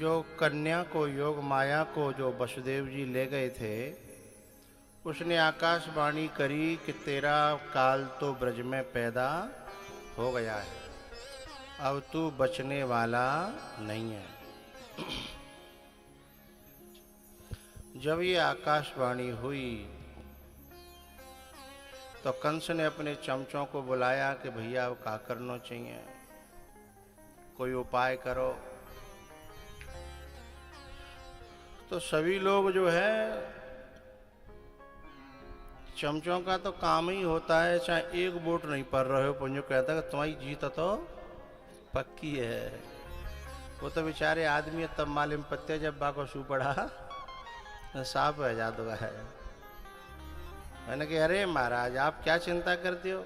जो कन्या को, योग माया को जो वसुदेव जी ले गए थे, उसने आकाशवाणी करी कि तेरा काल तो ब्रज में पैदा हो गया है, अब तू बचने वाला नहीं है। जब ये आकाशवाणी हुई तो कंस ने अपने चमचों को बुलाया कि भैया अब क्या करना चाहिए, कोई उपाय करो। तो सभी लोग जो है, चमचों का तो काम ही होता है, चाहे एक वोट नहीं पड़ रहे हो, पुंजो कहता है कि तुम्हारी जीत तो पक्की है। वो तो बेचारे आदमी तब मालूम पत्ते जब बाको सू पड़ा साफ है जादू है। मैंने कहा अरे महाराज आप क्या चिंता करते हो,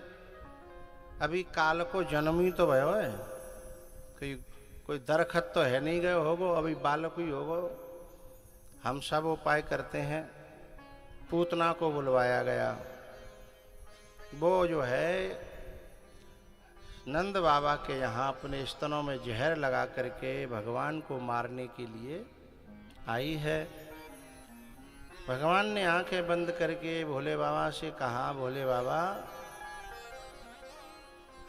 अभी काल को जन्म ही तो भयो है, कोई दरखत तो है नहीं गए होगो, अभी बालक ही होगो। हम सब उपाय करते हैं। पूतना को बुलवाया गया, वो जो है नंद बाबा के यहाँ अपने स्तनों में जहर लगा करके भगवान को मारने के लिए आई है। भगवान ने आंखें बंद करके भोले बाबा से कहा, भोले बाबा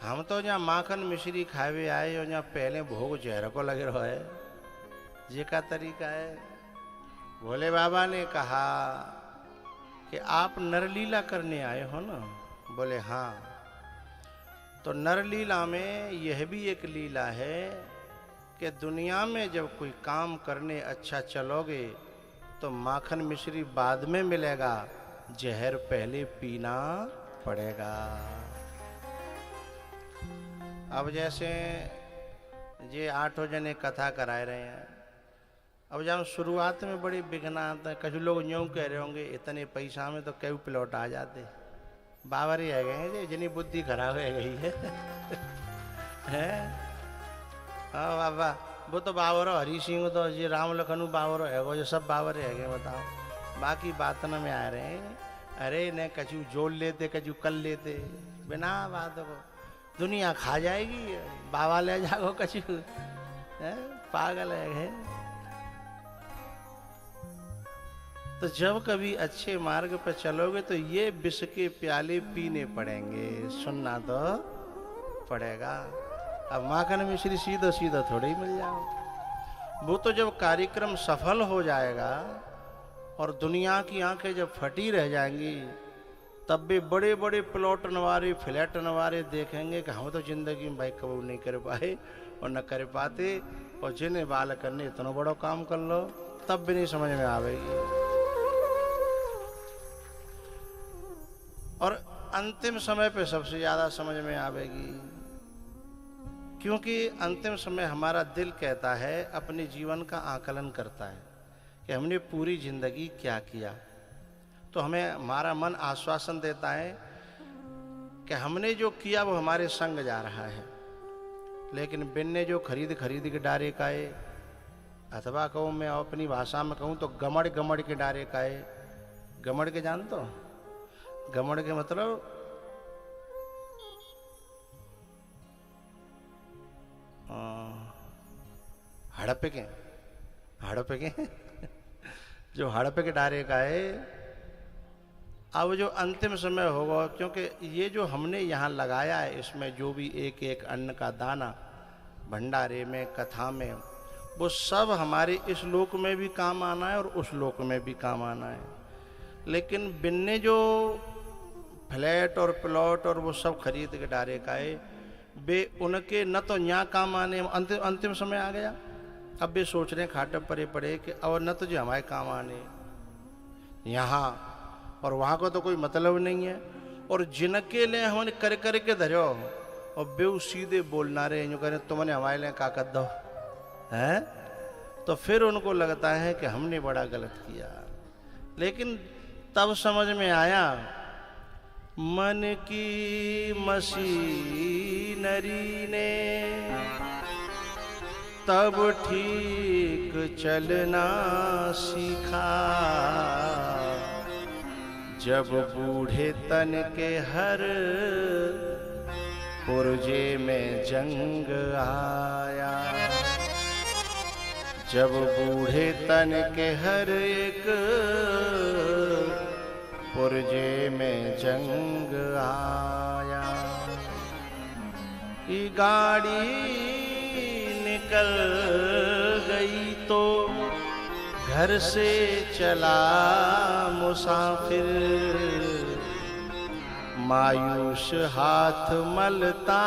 हम तो जहाँ माखन मिश्री खावे आए और जहाँ पहले भोग जहर को लगे रहो है, ये का तरीका है। भोले बाबा ने कहा कि आप नरलीला करने आए हो ना? बोले हाँ। तो नरलीला में यह भी एक लीला है कि दुनिया में जब कोई काम करने अच्छा चलोगे तो माखन मिश्री बाद में मिलेगा, जहर पहले पीना पड़ेगा। अब जैसे ये 8 जने कथा कराए रहे हैं, अब जब शुरुआत में बड़ी बिघना आता है, कुछ लोग यूँ कह रहे होंगे इतने पैसा में तो कई प्लॉट आ जाते, बावर ही आ गए हैं जिन्हें बुद्धि खराब हो गई है। हाँ बाबा, वो तो बावर हरी सिंह तो जी राम लखनऊ बावर है, वो जो सब बावर है गए, बताओ। बाकी बात न में आ रहे हैं, अरे न कछु जोड़ लेते कछु कर लेते, बिना बात को दुनिया खा जाएगी, बाबा ले जाओ कछु, पागल है। तो जब कभी अच्छे मार्ग पर चलोगे तो ये विष के प्याले पीने पड़ेंगे, सुनना तो पड़ेगा। अब माखन मिश्री सीधा सीधा थोड़े ही मिल जाओ। वो तो जब कार्यक्रम सफल हो जाएगा और दुनिया की आंखें जब फटी रह जाएंगी, तब भी बड़े बड़े प्लॉट नवारे, फ्लैट नवारे देखेंगे कि हम तो जिंदगी में भाई कबूल नहीं कर पाए और न कर पाते, और जिन्हें बाल करने इतना बड़ा काम कर लो तब भी नहीं समझ में आवेगी। और अंतिम समय पे सबसे ज्यादा समझ में आवेगी, क्योंकि अंतिम समय हमारा दिल कहता है, अपने जीवन का आकलन करता है कि हमने पूरी जिंदगी क्या किया। तो हमें हमारा मन आश्वासन देता है कि हमने जो किया वो हमारे संग जा रहा है। लेकिन बिन ने जो खरीद के डारे काए, अथवा कहूँ मैं अपनी भाषा में कहूँ तो गमड़ के डारे काए। गमड़ के जान तो, गमड़ के मतलब हड़प के जो हड़प के डारे का है। अब जो अंतिम समय होगा, क्योंकि ये जो हमने यहाँ लगाया है, इसमें जो भी एक एक अन्न का दाना भंडारे में, कथा में, वो सब हमारे इस लोक में भी काम आना है और उस लोक में भी काम आना है। लेकिन बिन्ने जो फ्लैट और प्लॉट और वो सब खरीद के डारे का है, वे उनके न तो यहाँ काम आने, अंतिम समय आ गया, अब वे सोच रहे हैं खाटे परे पड़े कि और न तो जो हमारे काम आने यहाँ, और वहाँ को तो कोई मतलब नहीं है। और जिनके लिए हमने कर के धरो और वे सीधे बोलना रहे, जो करें तुमने हमारे लिए का कर दो है, तो फिर उनको लगता है कि हमने बड़ा गलत किया। लेकिन तब समझ में आया, मन की मशीनरी ने तब ठीक चलना सीखा, जब बूढ़े तन के हर पुर्जे में जंग आया। जब बूढ़े तन के हर एक पुरजे में जंग आया, ये गाड़ी निकल गई तो घर से चला मुसाफिर, मायूस हाथ मलता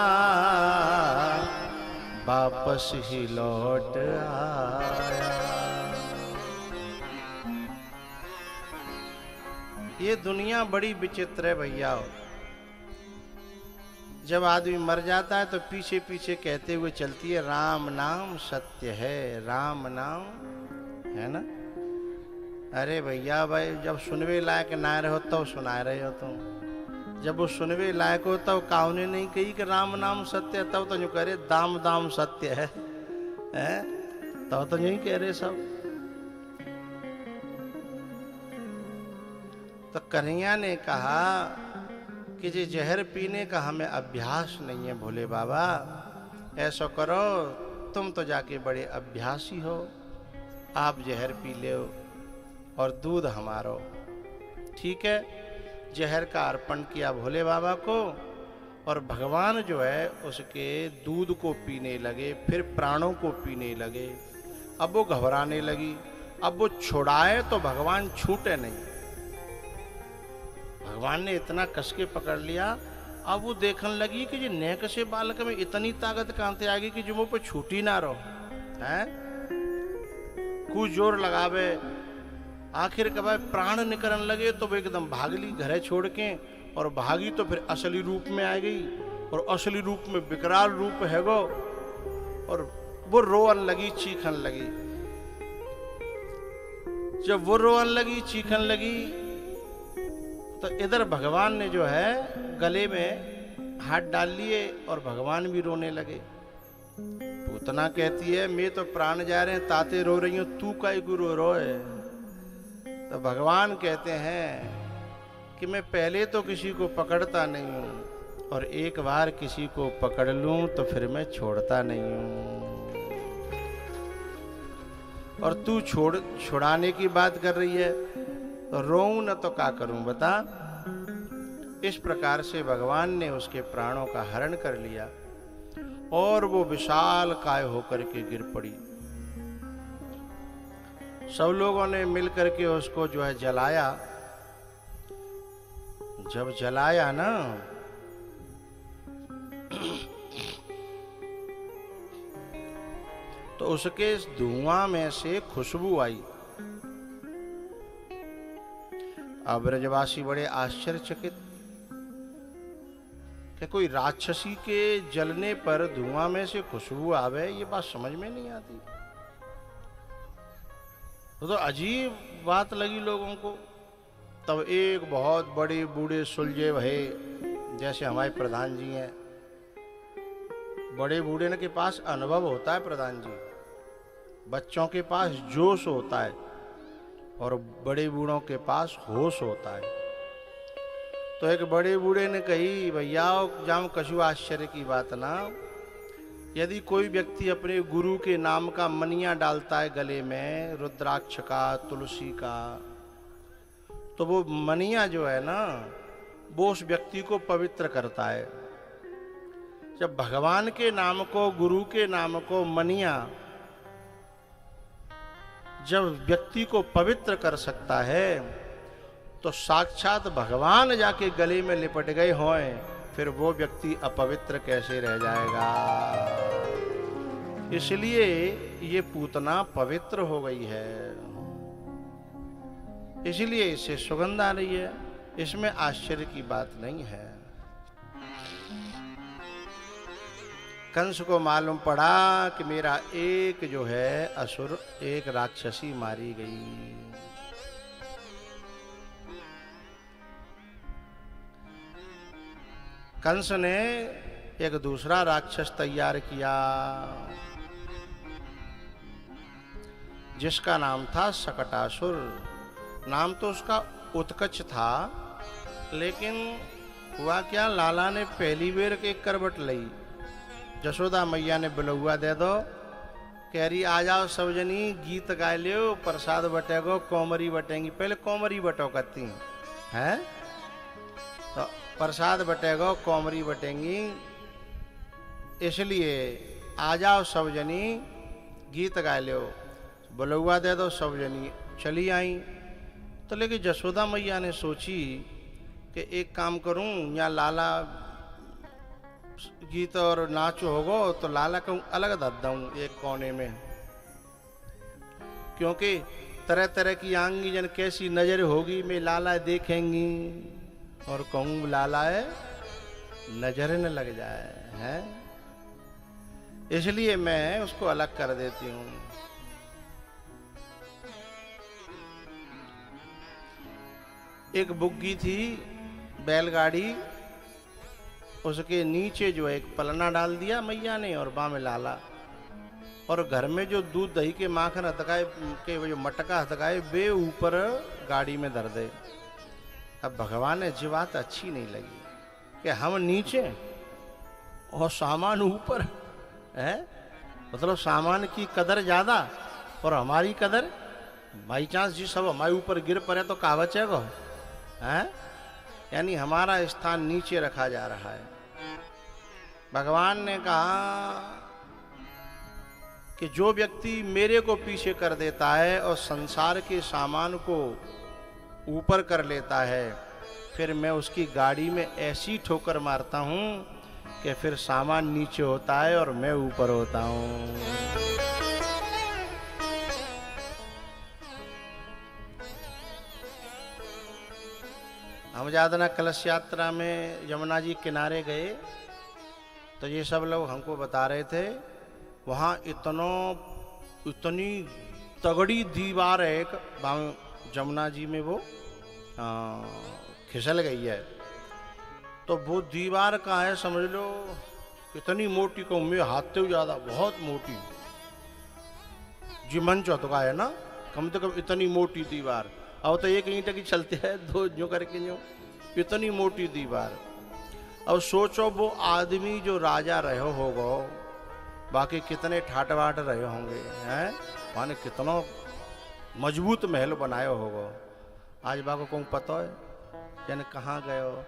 वापस ही लौट आया। ये दुनिया बड़ी विचित्र है भैया। जब आदमी मर जाता है तो पीछे पीछे कहते हुए चलती है, राम नाम सत्य है, राम नाम, है ना। अरे भैया भाई, जब सुनवे लायक ना रहो तब सुना रहे हो तुम, जब वो सुनवे लायक हो तब काउने नहीं कही कि राम नाम सत्य है, तब तो यूं कह रहे दाम दाम सत्य है, तब तो यूं कह रहे सब। तो कन्हैया ने कहा कि जी जहर पीने का हमें अभ्यास नहीं है भोले बाबा, ऐसा करो तुम तो जाके बड़े अभ्यासी हो, आप जहर पी ले और दूध हमारो। ठीक है, जहर का अर्पण किया भोले बाबा को, और भगवान जो है उसके दूध को पीने लगे, फिर प्राणों को पीने लगे। अब वो घबराने लगी, अब वो छुड़ाए तो भगवान छूटे नहीं। भगवान ने इतना कस के पकड़ लिया, अब वो देखने लगी कि जो नेक से बालक में इतनी ताकत कहां से आएगी कि जो मुंह पे छूटी ना रहो, हैं कुछ जोर लगावे। आखिर कब प्राण निकलने लगे तो वो एकदम भाग ली घरे छोड़ के, और भागी तो फिर असली रूप में आ गई, और असली रूप में विकराल रूप है गो, और वो रोन लगी, चीखन लगी। जब वो रोन लगी, चीखन लगी, तो इधर भगवान ने जो है गले में हाथ डाल लिए और भगवान भी रोने लगे। पूतना कहती है, मैं तो प्राण जा रहे हैं, ताते रो रही हूं, तू काहे गुरु रोए। तो भगवान कहते हैं कि मैं पहले तो किसी को पकड़ता नहीं हूं, और एक बार किसी को पकड़ लूं तो फिर मैं छोड़ता नहीं हूं, और तू छुड़ाने की बात कर रही है, तो रोऊं न तो क्या करूं बता। इस प्रकार से भगवान ने उसके प्राणों का हरण कर लिया, और वो विशाल काय होकर के गिर पड़ी। सब लोगों ने मिलकर के उसको जो है जलाया। जब जलाया ना, तो उसके धुआं में से खुशबू आई। अब ब्रजवासी बड़े आश्चर्यचकित कि कोई राक्षसी के जलने पर धुआं में से खुशबू आवे, ये बात समझ में नहीं आती। तो अजीब बात लगी लोगों को। तब एक बहुत बड़े बूढ़े सुलझे भये, जैसे हमारे प्रधान जी हैं, बड़े बूढ़े के पास अनुभव होता है प्रधान जी, बच्चों के पास जोश होता है, और बड़े बूढ़ों के पास होश होता है। तो एक बड़े बूढ़े ने कही, भैया जाऊं कछु आश्चर्य की बात ना, यदि कोई व्यक्ति अपने गुरु के नाम का मनिया डालता है गले में, रुद्राक्ष का, तुलसी का, तो वो मनिया जो है ना, वो उस व्यक्ति को पवित्र करता है। जब भगवान के नाम को, गुरु के नाम को मनिया जब व्यक्ति को पवित्र कर सकता है, तो साक्षात भगवान जाके गले में लिपट गए हों, फिर वो व्यक्ति अपवित्र कैसे रह जाएगा। इसलिए ये पूतना पवित्र हो गई है, इसलिए इससे सुगंध आ रही है, इसमें आश्चर्य की बात नहीं है। कंस को मालूम पड़ा कि मेरा एक जो है असुर, एक राक्षसी मारी गई। कंस ने एक दूसरा राक्षस तैयार किया, जिसका नाम था शकटासुर। नाम तो उसका उत्कच था, लेकिन हुआ क्या, लाला ने पहली बेर के करवट ली। जशोदा मैया ने बिलौआ दे दो, कह रही आ जाओ सब जनी गीत गा लियो, प्रसाद बटेगो, कोमरी बटेंगी। पहले कोमरी बटो करती हैं, तो प्रसाद बटेगो, कोमरी बटेंगी, इसलिए आ जाओ सब जनी गीत गा लियो। बलुआ दे दो, सब जनी चली आई। तो लेकिन जसोदा मैया ने सोची कि एक काम करूं, यहाँ लाला गीत और नाच होगो तो लाला को अलग धर दूं एक कोने में, क्योंकि तरह तरह की आंगी जन कैसी नजर होगी, मैं लाला देखेंगी और कहूँ लाला है नजर न लग जाए है, इसलिए मैं उसको अलग कर देती हूँ। एक बुग्गी थी बैलगाड़ी, उसके नीचे जो है एक पलना डाल दिया मैया ने और बाँ में लाला, और घर में जो दूध दही के माखन हथकाए के जो मटका हथकाए वे ऊपर गाड़ी में धर दे। अब भगवान ने जी बात अच्छी नहीं लगी कि हम नीचे और सामान ऊपर है, मतलब सामान की कदर ज्यादा और हमारी कदर, बाई चांस जी सब हमारे ऊपर गिर पड़े तो का बचेगा है, यानी हमारा स्थान नीचे रखा जा रहा है। भगवान ने कहा कि जो व्यक्ति मेरे को पीछे कर देता है और संसार के सामान को ऊपर कर लेता है, फिर मैं उसकी गाड़ी में ऐसी ठोकर मारता हूं कि फिर सामान नीचे होता है और मैं ऊपर होता हूं। हम जादना कलश यात्रा में यमुना जी किनारे गए तो ये सब लोग हमको बता रहे थे, वहाँ इतनी तगड़ी दीवार है एक जमुना जी में, वो खिसल गई है। तो वो दीवार कहाँ है समझ लो, इतनी मोटी को मैं हाथ से ज्यादा बहुत मोटी जी मंच का है ना, कम से कम इतनी मोटी दीवार। अब तो एक ईंट की चलते है, दो जो करके जो इतनी मोटी दीवार। अब सोचो वो आदमी जो राजा रहे होगा, बाकी कितने ठाट बाट रहे होंगे हैं, माने कितना मजबूत महल बनाए होगा। आज बाको को पता है यानी कहाँ गए हो,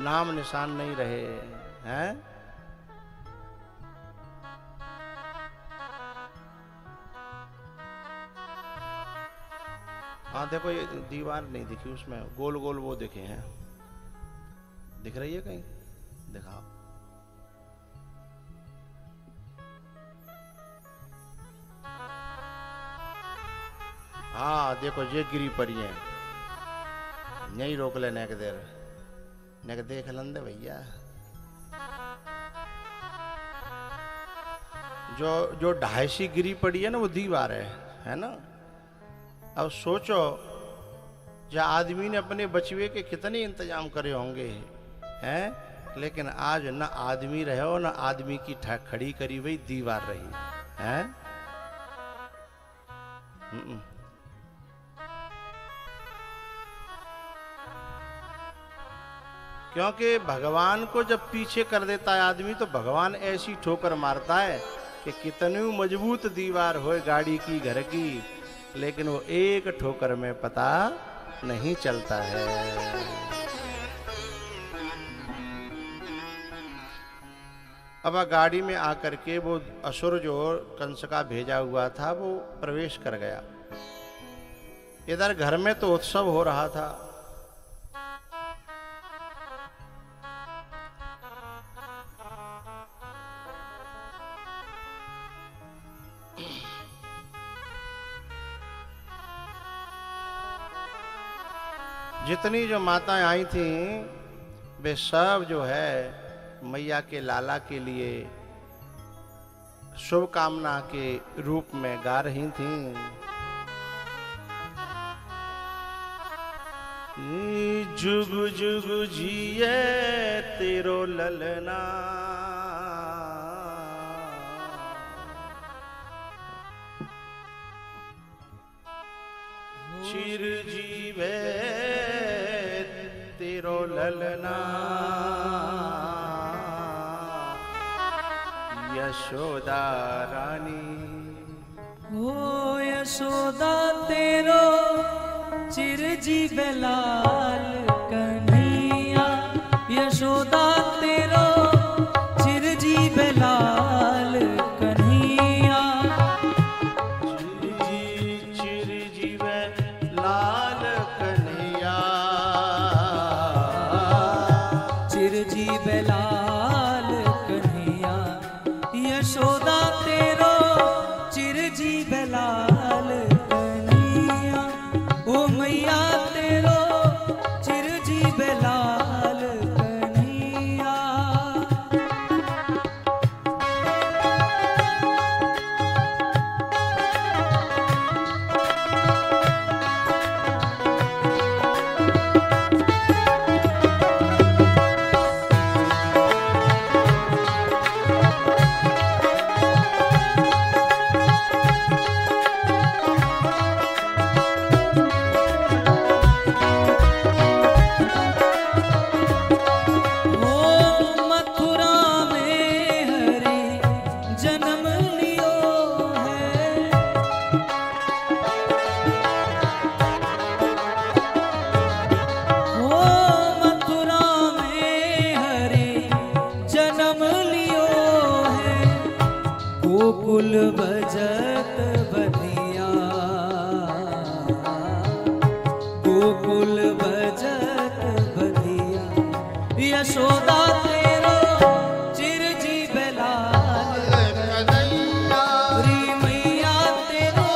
नाम निशान नहीं रहे हैं। हाँ देखो ये दीवार नहीं दिखी, उसमें गोल गोल वो दिखे हैं, दिख रही है कहीं, दिखाओ। हाँ देखो ये गिरी पड़ी है, नहीं रोक ले नेक देर, नेक देख लंदे भैया। जो ढाईसी गिरी पड़ी है ना वो दीवार है ना। अब सोचो जो आदमी ने अपने बचवे के कितने इंतजाम करे होंगे हैं, लेकिन आज न आदमी रहे हो न आदमी की खड़ी करी हुई दीवार रही है। क्योंकि भगवान को जब पीछे कर देता है आदमी तो भगवान ऐसी ठोकर मारता है कि कितनी मजबूत दीवार हो गाड़ी की घर की, लेकिन वो एक ठोकर में पता नहीं चलता है। अब गाड़ी में आकर के वो असुर जो कंस का भेजा हुआ था वो प्रवेश कर गया। इधर घर में तो उत्सव हो रहा था। जितनी जो माताएं आई थी वे सब जो है मैया के लाला के लिए शुभ कामना के रूप में गा रही थी। जुग जुग जिए तेरो ललना, चिर जीवे तेरो ललना, यशोदा रानी। हो यशोदा तेरो चिरजीव लाल कन्हैया, यशोदा तेरो चिरजीव लाल कन्हैया। चिरजीव लाल कन्हैया, चिरजीव लाल कन्हैया, यशोदा तेरो चिरजीव लाल कन्हैया। ओ मैया तेरो चिरजीव लाल कन्हैया। गोकुल बजत बधिया, गोकुल बजत बधिया, यशोदा तेरो चिरजीव लाल कन्हैया। री मैया तेरो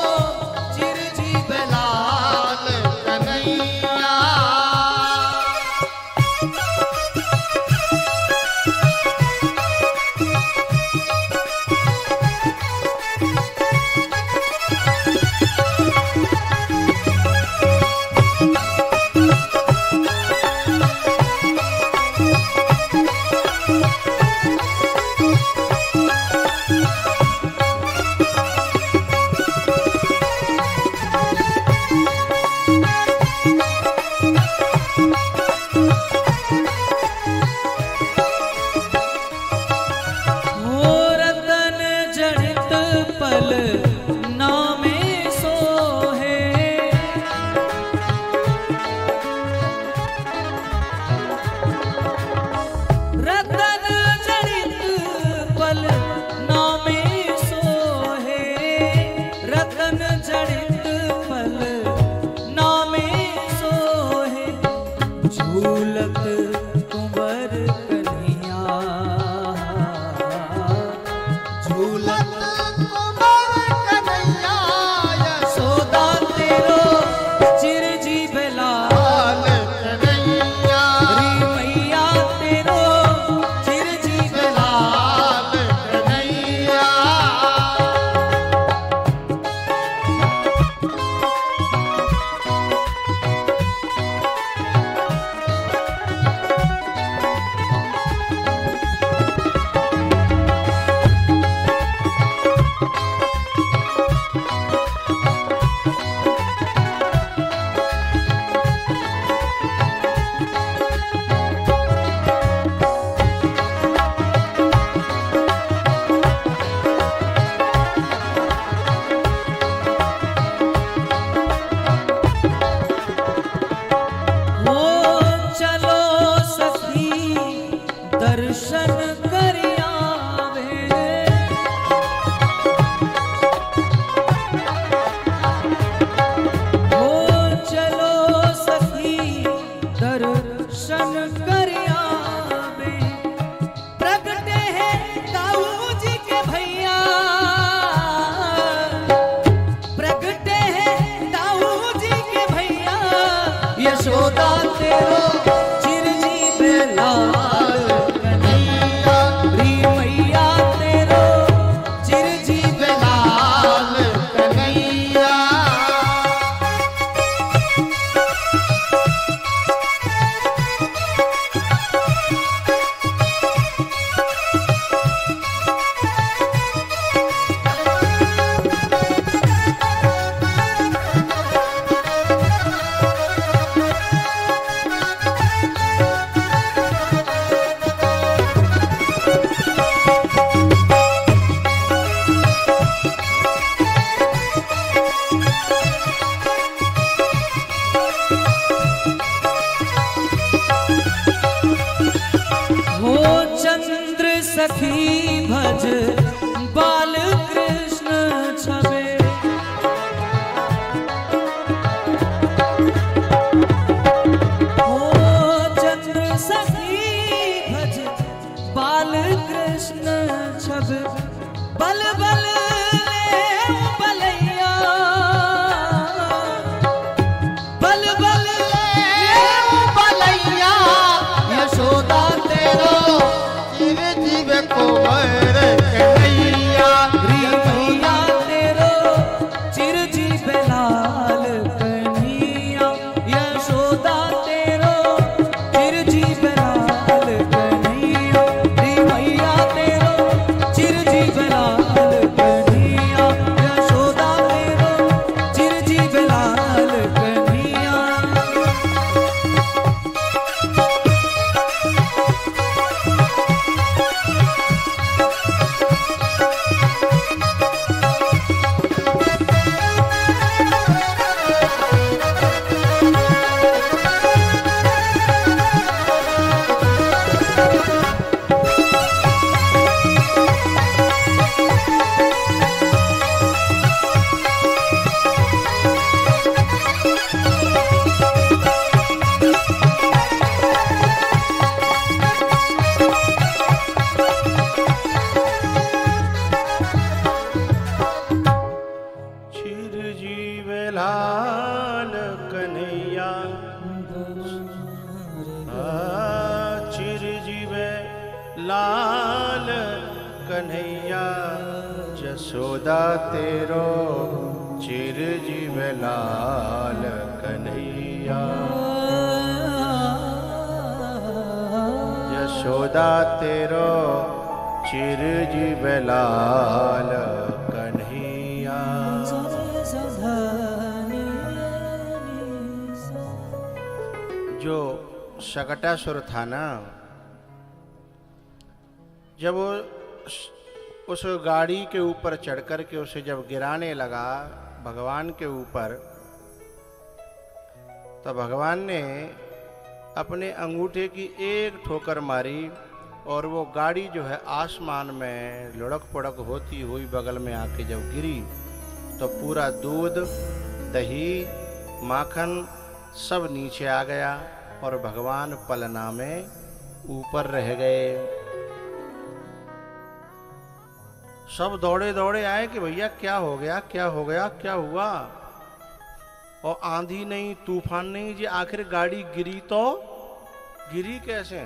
चिरजीव लाल कन्हैया। हो चंद्र सखी भज बाल कृष्ण छबे। हो चंद्र सखी भज बाल कृष्ण छबे। बल बल ले बलैया, बल बल ले बलैया, यशोदा तेरो चिर जीव को मेरे कन्हैया। भैया तेरो चिर जीव लाल कन्हैया, यशोदा तेरो चिर जीव लाल कन्हैया। भैया तेरो चिर जीव लाल कन्हैया, यशोदा तेरो चिर जीव लाल कन्हैया। चिर जीव लाल कन्हैया। चिर जीव लाल कन्हैया, जसोदा तेरो चिर जीव लाल कन्हैया। यशोदा तेरो चिर जीव लाल कन्हैया। जो शकटासुर था ना, जब वो उस गाड़ी के ऊपर चढ़ कर के उसे जब गिराने लगा भगवान के ऊपर, तो भगवान ने अपने अंगूठे की एक ठोकर मारी और वो गाड़ी जो है आसमान में लुढ़क पुढ़क होती हुई बगल में आके जब गिरी, तो पूरा दूध, दही, माखन सब नीचे आ गया और भगवान पलना में ऊपर रह गए। सब दौड़े दौड़े आए कि भैया क्या हो गया, क्या हो गया, क्या हुआ। और आंधी नहीं, तूफान नहीं, जी आखिर गाड़ी गिरी तो गिरी कैसे।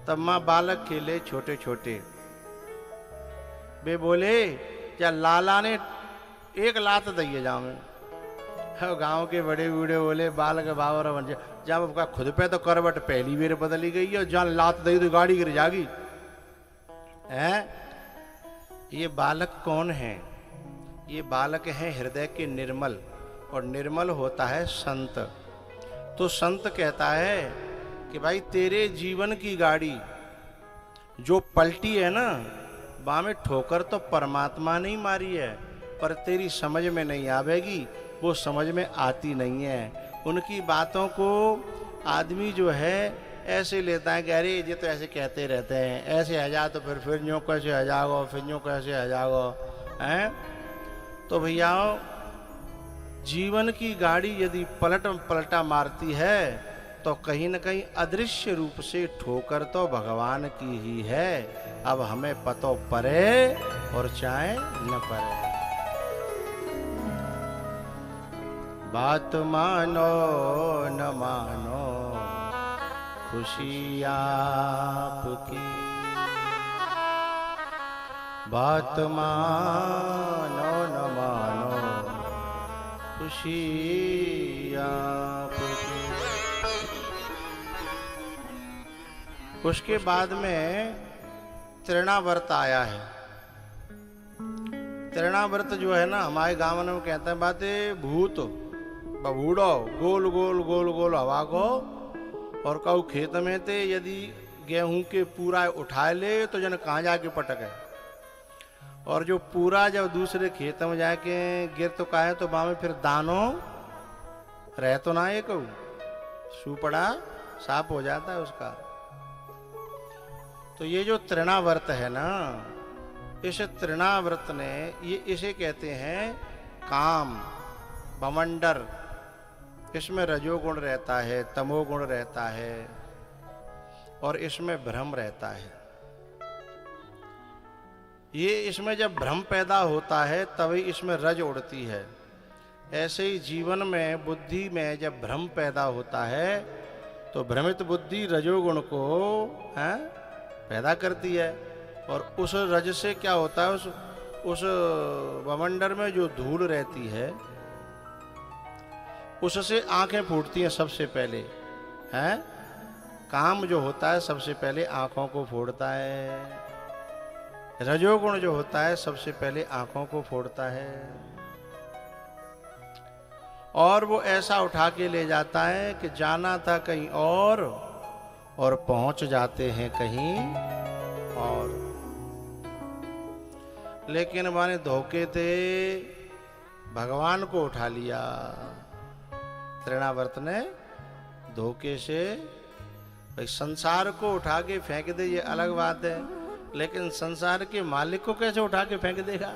तब माँ बालक खेले छोटे छोटे, वे बोले क्या लाला ने एक लात दिए जामे। गांव के बड़े बूढ़े बोले बालक बावर बन जा, जब आपका खुद पे तो करवट पहली बार बदली गई है और जहां लात दी तो गाड़ी गिर जाएगी। है ये बालक कौन है? ये बालक है हृदय के निर्मल, और निर्मल होता है संत। तो संत कहता है कि भाई तेरे जीवन की गाड़ी जो पलटी है ना, वहां में ठोकर तो परमात्मा ने ही मारी है, पर तेरी समझ में नहीं आवेगी, वो समझ में आती नहीं है। उनकी बातों को आदमी जो है ऐसे लेता है कि अरे ये तो ऐसे कहते रहते हैं, ऐसे आ जा तो फिर यूँ कैसे आ जाओ, फिर यूँ कैसे आ जाओ, हैं। तो भैया जीवन की गाड़ी यदि पलटा मारती है तो कहीं न कहीं अदृश्य रूप से ठोकर तो भगवान की ही है। अब हमें पतो परे और चाहे न परे। बात मानो न मानो खुशी आपकी, बात मानो न मानो खुशी आपकी। उसके बाद में तृणाव्रत आया है। तृणाव्रत जो है ना, हमारे गाँव में कहते हैं बात भूत बबूढ़ो गोल गोल गोल गोल हवा को, और कहू खेत में थे यदि गेहूं के पूरा उठा ले तो जन कहाँ जाके पटके। और जो पूरा जब दूसरे खेत में जाके गिर तो का है तो वहां में फिर दानो रह तो ना एक सुपड़ा साफ हो जाता है उसका। तो ये जो तृणावर्त है ना, इस तृणावर्त ने ये इसे कहते हैं काम, बमंडर। इसमें रजोगुण रहता है, तमोगुण रहता है और इसमें भ्रम रहता है। ये इसमें जब भ्रम पैदा होता है तभी इसमें रज उड़ती है। ऐसे ही जीवन में, बुद्धि में जब भ्रम पैदा होता है तो भ्रमित बुद्धि रजोगुण को पैदा करती है। और उस रज से क्या होता है, उस वमंडर में जो धूल रहती है उससे आंखें फूटती हैं सबसे पहले। हैं काम जो होता है सबसे पहले आंखों को फोड़ता है, रजोगुण जो होता है सबसे पहले आंखों को फोड़ता है और वो ऐसा उठा के ले जाता है कि जाना था कहीं और पहुंच जाते हैं कहीं और। लेकिन माने धोखे थे, भगवान को उठा लिया। तृणावर्त ने धोखे से, भाई संसार को उठा के फेंक दे ये अलग बात है, लेकिन संसार के मालिक को कैसे उठा के फेंक देगा।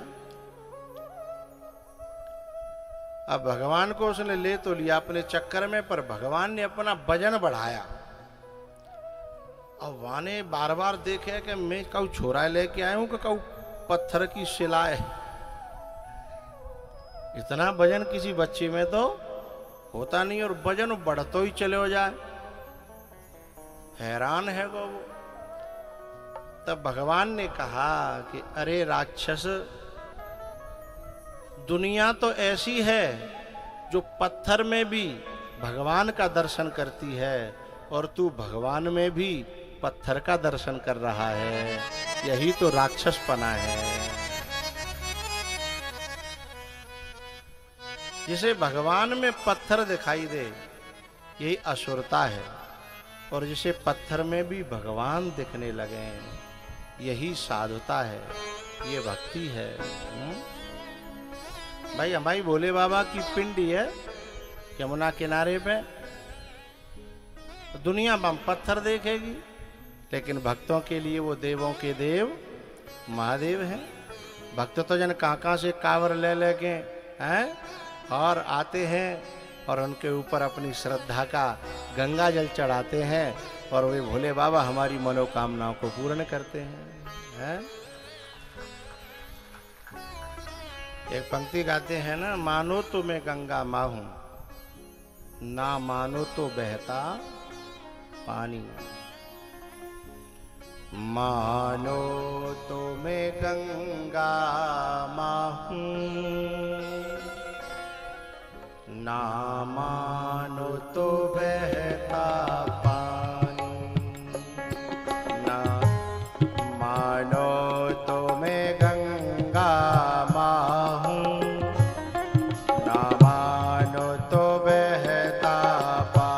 अब भगवान को उसने ले तो लिया अपने चक्कर में, पर भगवान ने अपना वजन बढ़ाया। अब वाने बार बार देखे कि मैं कऊ छोरा लेके आया हूं कि कऊ पत्थर की शिला है। इतना वजन किसी बच्चे में तो होता नहीं और वजन बढ़तो ही चले हो जाए, हैरान है वो। तब भगवान ने कहा कि अरे राक्षस, दुनिया तो ऐसी है जो पत्थर में भी भगवान का दर्शन करती है और तू भगवान में भी पत्थर का दर्शन कर रहा है। यही तो राक्षसपना है। जिसे भगवान में पत्थर दिखाई दे यही असुरता है, और जिसे पत्थर में भी भगवान दिखने लगे यही साधुता है, ये भक्ति है। भाई हमारी भोले बाबा की पिंडी है यमुना किनारे पे, दुनिया बम पत्थर देखेगी, लेकिन भक्तों के लिए वो देवों के देव महादेव हैं। भक्त तो जन कहाँ से कांवर ले लेके हैं और आते हैं और उनके ऊपर अपनी श्रद्धा का गंगा जल चढ़ाते हैं और वे भोले बाबा हमारी मनोकामनाओं को पूर्ण करते हैं। एक पंक्ति गाते हैं ना, मानो तो मैं गंगा माँ हूं, ना मानो तो बहता पानी। मानो तो मैं गंगा माँ हूं, ना मानो तो बहता पानी। ना मानो तो मैं गंगा माँ हूं, ना मानो तो बहता पानी।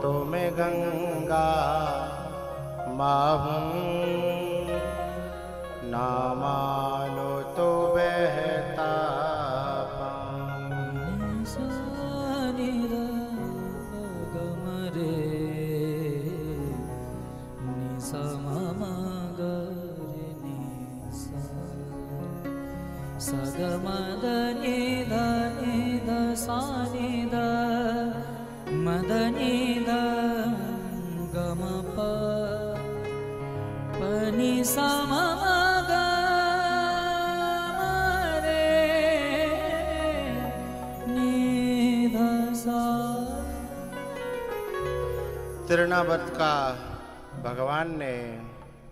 तो मैं गंगा माहूं, ना मानो तो बहता पाऊं। सा नि ध ग म रे नि सा म म ग रे नि सा सा ग म द नि ध सा नि ध म द नि ध ग म प प नि सा म म ग म रे नि ध सा। तृणावर्त का भगवान ने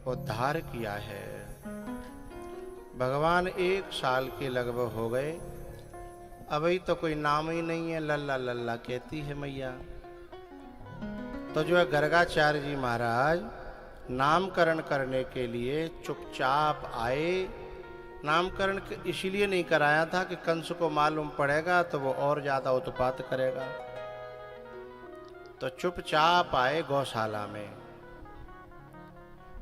उद्धार किया है। भगवान 1 साल के लगभग हो गए, अभी तो कोई नाम ही नहीं है, लल्ला लल्ला कहती है मैया। तो जो है गर्गाचार्य जी महाराज नामकरण करने के लिए चुपचाप आए। नामकरण इसीलिए नहीं कराया था कि कंस को मालूम पड़ेगा तो वो और ज्यादा उत्पात करेगा, तो चुपचाप आए गौशाला में।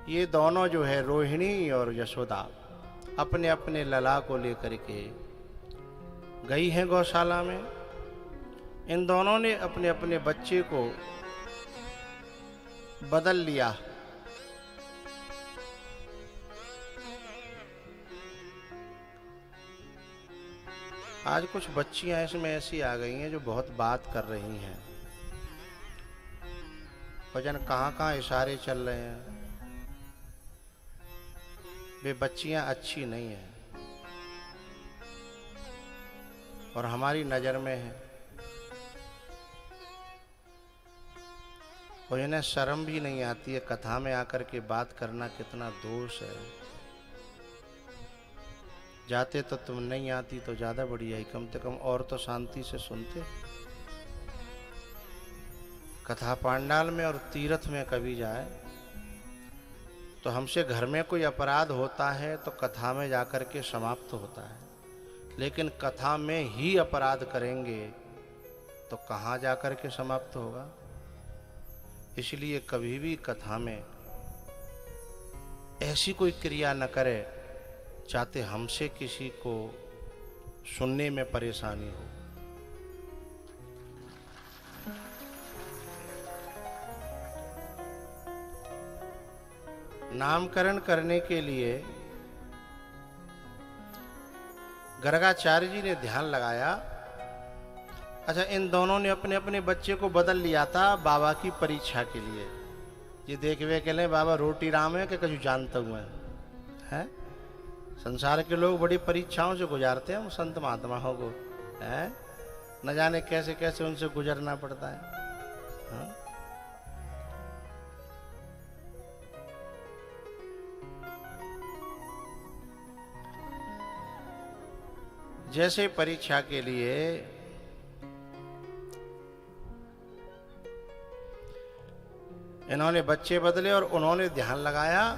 ये दोनों जो है रोहिणी और यशोदा अपने अपने लला को लेकर के गई हैं गौशाला में। इन दोनों ने अपने अपने बच्चे को बदल लिया। आज कुछ बच्चियां इसमें ऐसी आ गई हैं जो बहुत बात कर रही हैं, भजन कहाँ इशारे चल रहे हैं। वे बच्चियां अच्छी नहीं हैं और हमारी नजर में है, और इन्हें शर्म भी नहीं आती है कथा में आकर के बात करना कितना दोष है। जाते तो तुम नहीं आती तो ज्यादा बढ़िया ही, कम से कम और तो शांति से सुनते। कथा पांडाल में और तीर्थ में कभी जाए तो हमसे घर में कोई अपराध होता है तो कथा में जाकर के समाप्त होता है, लेकिन कथा में ही अपराध करेंगे तो कहाँ जाकर के समाप्त होगा। इसलिए कभी भी कथा में ऐसी कोई क्रिया न करे चाहते हमसे किसी को सुनने में परेशानी हो। नामकरण करने के लिए गर्गाचार्य जी ने ध्यान लगाया। अच्छा, इन दोनों ने अपने अपने बच्चे को बदल लिया था बाबा की परीक्षा के लिए। ये देखवे के लिए बाबा रोटी राम है कि कुछ जानता हुआ है। संसार के लोग बड़ी परीक्षाओं से गुजारते हैं, संत महात्माओं को है न जाने कैसे कैसे उनसे गुजरना पड़ता है। हा? जैसे परीक्षा के लिए इन्होंने बच्चे बदले और उन्होंने ध्यान लगाया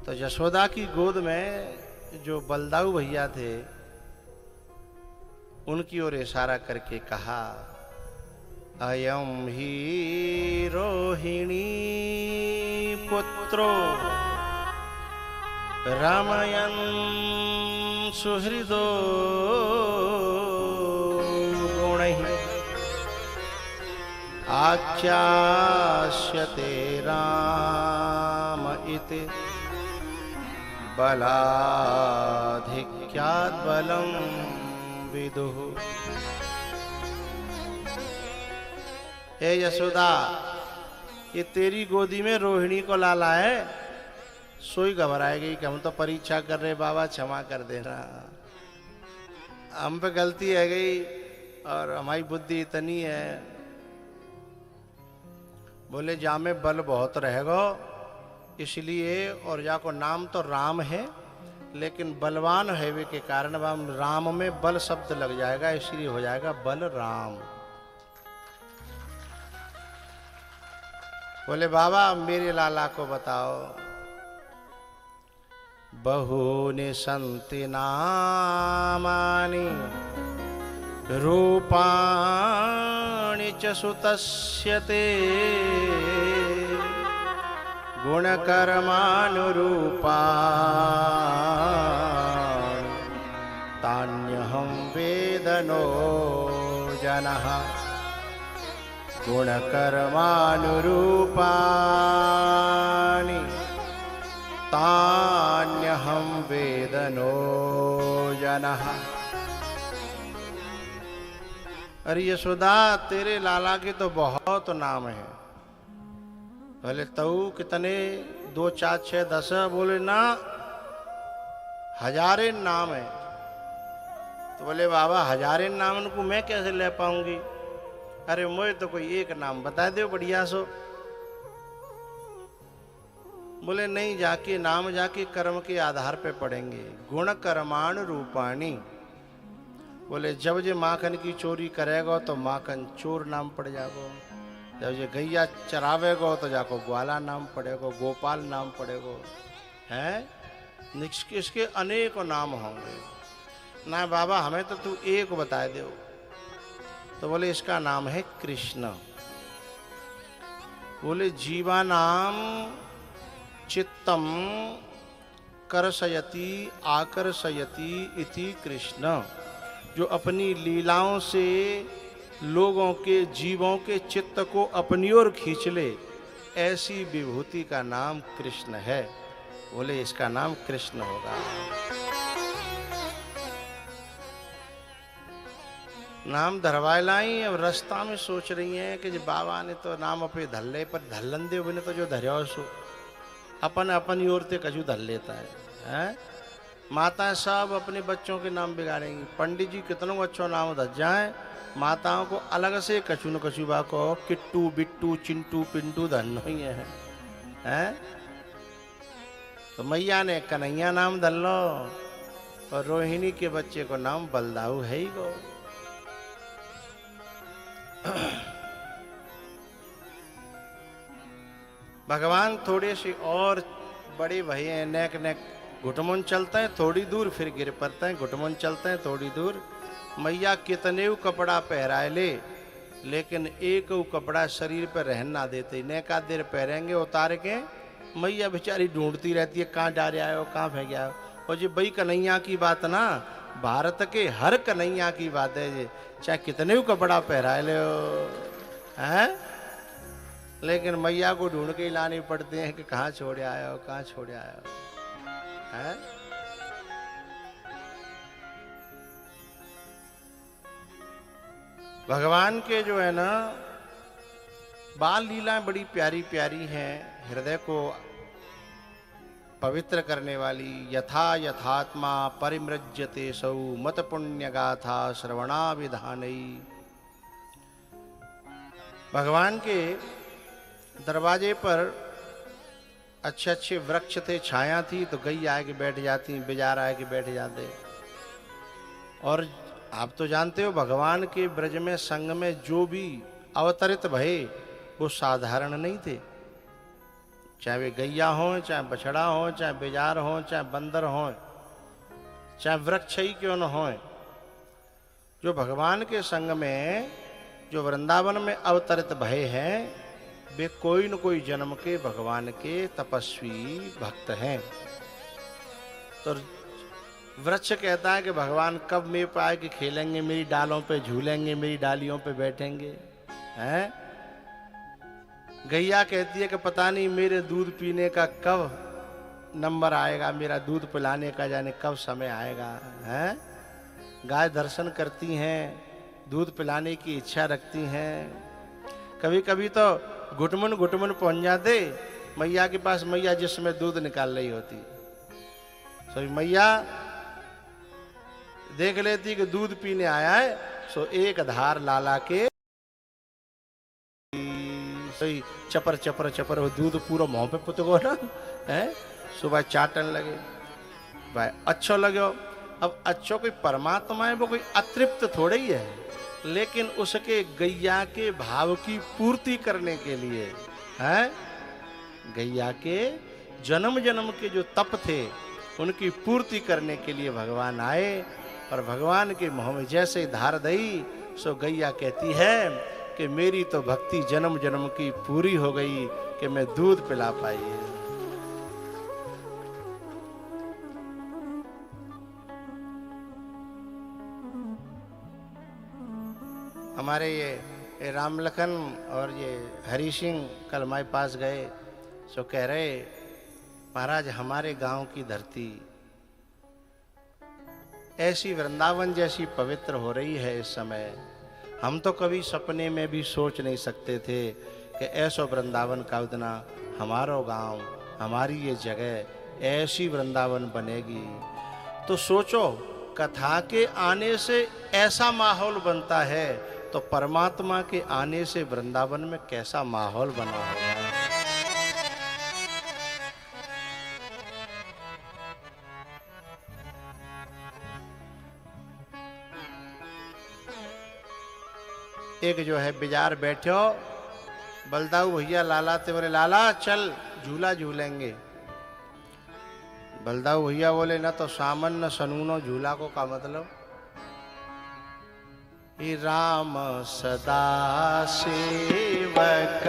तो यशोदा की गोद में जो बलदाऊ भैया थे उनकी ओर इशारा करके कहा, अयम ही रोहिणी पुत्रो रामयन सुहृदो गुणैः आख्यास्यते राम इति बलाधिक्यात् बलं विदुः। हे यशोदा, ये तेरी गोदी में रोहिणी को लाला है, सोई घबराएगी कि हम तो परीक्षा कर रहे, बाबा क्षमा कर देना, हम पे गलती है गई और हमारी बुद्धि इतनी है। बोले जा में बल बहुत रहेगा इसलिए, और जा को नाम तो राम है लेकिन बलवान है वे के कारण राम में बल शब्द लग जाएगा, इसलिए हो जाएगा बल राम। बोले बाबा मेरे लाला को बताओ। बहूनि सन्ति नामानि रूपाणि कर्मणि च सुतस्य ते गुणकर्मानुरूपा तान्यहं वेद नो जनः गुणकर्मानुरूपाणि तान्यहं वेद नो जनः। अरे यशोदा, तेरे लाला के तो बहुत नाम है। बोले तऊ कितने? 2 4 6 10? बोले ना, हजारे नाम है। तो बोले बाबा, हजारे नाम को मैं कैसे ले पाऊंगी? अरे मुझे तो कोई एक नाम बता दो बढ़िया सो। बोले नहीं, जाके नाम जाके कर्म के आधार पे पढ़ेंगे। गुण कर्माण रूपाणी। बोले जब जे माखन की चोरी करेगा तो माखन चोर नाम पड़ जाएगा। जब ये गैया चरावेगो तो जाको ग्वाला नाम पड़ेगा, गोपाल नाम पड़ेगा। हैं इसके अनेक नाम होंगे। ना बाबा, हमें तो तू एक बता दे। तो बोले इसका नाम है कृष्ण। बोले जीवा नाम चित्तम करसयति आकर्षयति इति कृष्ण। जो अपनी लीलाओं से लोगों के, जीवों के चित्त को अपनी ओर खींच ले, ऐसी विभूति का नाम कृष्ण है। बोले इसका नाम कृष्ण होगा। नाम धरवाए लाई। अब रास्ता में सोच रही हैं कि जो बाबा ने तो नाम अपने धल्ले पर धल्लंदे बिने तो जो धर्या सो अपन अपनी ओर से कछु धल लेता है। माता सब अपने बच्चों के नाम बिगाड़ेंगी। पंडित जी कितनों अच्छो नाम धज जाए, माताओं को अलग से कछु न कछु बा को किट्टू बिट्टू चिंटू पिंटू धन ही है। तो मैया ने कन्हैया नाम धल लो और रोहिणी के बच्चे को नाम बलदाऊ है ही गो। भगवान थोड़े से और बड़े भैया नेक नेक घुटमुन चलते हैं थोड़ी दूर, फिर गिर पड़ते हैं, घुटमुन चलते हैं थोड़ी दूर। मैया कितने कपड़ा पहराए ले, लेकिन एक कपड़ा शरीर पर रहन ना देते। नेका देर पहरेंगे उतार के, मैया बेचारी ढूंढती रहती है कहाँ जा रहा है, कहाँ फेंक गया। और जी भाई कन्हैया की बात ना, भारत के हर कन्हैया की बात है जी, चाहे कितने कपड़ा पहराए ले हैं, लेकिन मैया को ढूंढ के ही लानी पड़ते हैं कि कहाँ छोड़ आए हो, कहाँ छोड़ आए हो हैं। भगवान के जो है ना बाल लीलाएं बड़ी प्यारी प्यारी हैं, हृदय को पवित्र करने वाली। यथा यथात्मा परिमृज्यते सौ मत पुण्य गाथा श्रवणा विधानई। भगवान के दरवाजे पर अच्छे अच्छे वृक्ष थे, छाया थी, तो गई आके बैठ जाती, बेजार आके बैठ जाते। और आप तो जानते हो भगवान के ब्रज में संग में जो भी अवतरित भये वो साधारण नहीं थे। चाहे वे गैया हो, चाहे बछड़ा हो, चाहे बेजार हो, चाहे बंदर हो, चाहे वृक्ष ही क्यों न हो, जो भगवान के संग में जो वृंदावन में अवतरित भये हैं वे कोई न कोई जन्म के भगवान के तपस्वी भक्त हैं। तो वृक्ष कहता है कि भगवान कब मेरे पाए कि खेलेंगे, मेरी डालों पे झूलेंगे, मेरी डालियों पे बैठेंगे हैं। गैया कहती है कि पता नहीं मेरे दूध पीने का कब नंबर आएगा, मेरा दूध पिलाने का जाने कब समय आएगा हैं। गाय दर्शन करती हैं, दूध पिलाने की इच्छा रखती हैं। कभी कभी तो घुटमुन घुटमुन पहुंच जाते मैया के पास, मैया जिसमें दूध निकाल रही होती, सो मैया देख लेती कि दूध पीने आया है, सो एक धार लाला के सही चपर चपर चपर वो दूध पूरा मुंह पे पुतगो ना है। सुबह चाटन लगे भाई, अच्छो लगे। अब अच्छो कोई परमात्मा है, वो कोई अतृप्त थोड़े ही है, लेकिन उसके गैया के भाव की पूर्ति करने के लिए है। गैया के जन्म जन्म के जो तप थे उनकी पूर्ति करने के लिए भगवान आए। और भगवान के मुंह में जैसे धार दई, सो गैया कहती है कि मेरी तो भक्ति जन्म जन्म की पूरी हो गई कि मैं दूध पिला पाई। हमारे ये राम लखन और ये हरि सिंह कल हमारे पास गए, सो कह रहे महाराज हमारे गांव की धरती ऐसी वृंदावन जैसी पवित्र हो रही है इस समय। हम तो कभी सपने में भी सोच नहीं सकते थे कि ऐसा वृंदावन का उतना हमारा गांव, हमारी ये जगह ऐसी वृंदावन बनेगी। तो सोचो, कथा के आने से ऐसा माहौल बनता है, तो परमात्मा के आने से वृंदावन में कैसा माहौल बना होगा। एक जो है बाजार बैठे हो, बलदाऊ भैया लालाते बोले लाला चल झूला झूलेंगे। बलदाऊ भैया बोले ना तो सामन न सनूनो झूला को का मतलब। राम सदा सेवक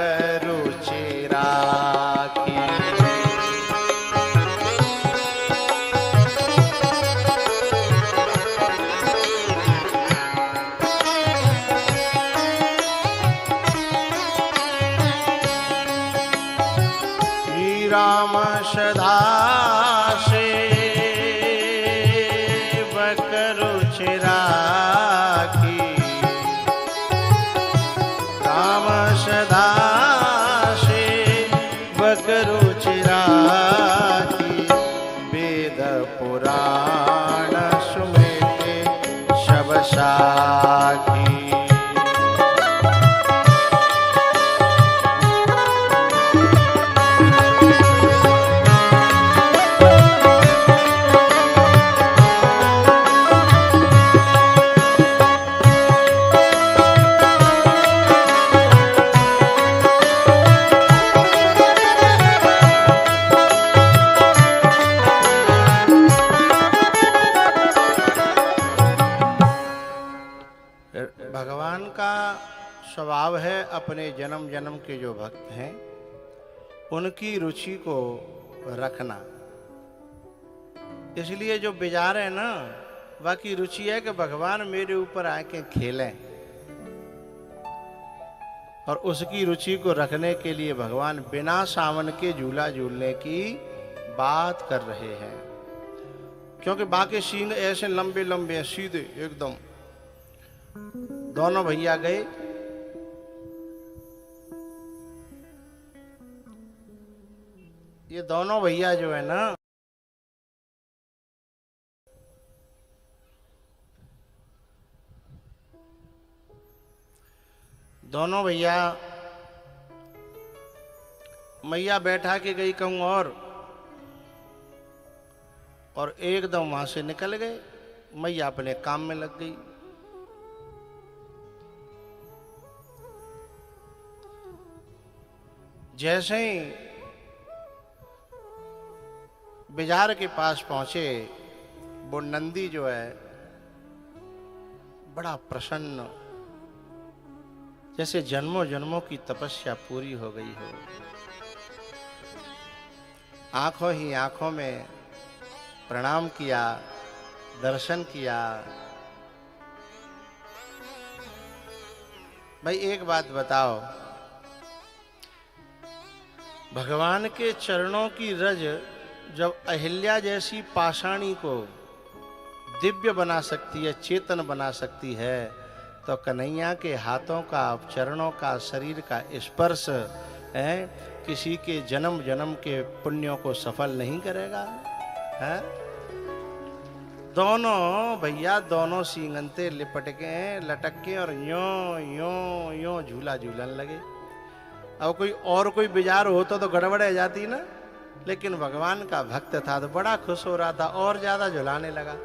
रुचि राखी, राम सदा सेवक रुचि राखी, सदा सेवक रुचि राखी, वेद पुराण सुमृति सब साखी। भगवान का स्वभाव है अपने जन्म जन्म के जो भक्त हैं उनकी रुचि को रखना। इसलिए जो बेजार है ना, बाकी रुचि है कि भगवान मेरे ऊपर आके खेलें, और उसकी रुचि को रखने के लिए भगवान बिना सावन के झूला झूलने की बात कर रहे हैं। क्योंकि बाकी सींग ऐसे लंबे लंबे हैं, सीधे एकदम। दोनों भैया गए, ये दोनों भैया जो है ना, दोनों भैया मैया बैठा के गई कहूं और एकदम वहां से निकल गए। मैया अपने काम में लग गई। जैसे ही बाजार के पास पहुंचे, वो नंदी जो है बड़ा प्रसन्न, जैसे जन्मों जन्मों की तपस्या पूरी हो गई हो। आंखों ही आंखों में प्रणाम किया, दर्शन किया। भाई एक बात बताओ, भगवान के चरणों की रज जब अहिल्या जैसी पाषाणी को दिव्य बना सकती है, चेतन बना सकती है, तो कन्हैया के हाथों का, चरणों का, शरीर का स्पर्श है किसी के जन्म जन्म के पुण्यों को सफल नहीं करेगा है? दोनों भैया दोनों सींगंते लिपट के लटक के और यों यों यों झूला झूलन लगे। अब कोई बाजार होता तो गड़बड़ हो जाती ना, लेकिन भगवान का भक्त था तो बड़ा खुश हो रहा था और ज्यादा झुलाने लगा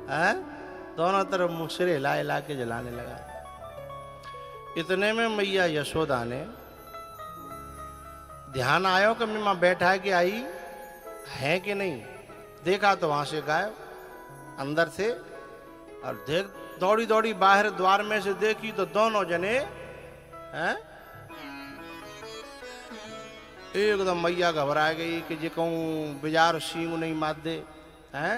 है? दोनों तरफ मुखसरे हिला हिला के झुलाने लगा। इतने में मैया यशोदा ने ध्यान आयो कि मैं बैठा के आई है कि नहीं, देखा तो वहां से गायब अंदर थे, और देख दौड़ी दौड़ी बाहर द्वार में से देखी तो दोनों जने हैं? एकदम मैया घबरा गई कि जे कहूं बिजार सींग नहीं मार दे। हैं?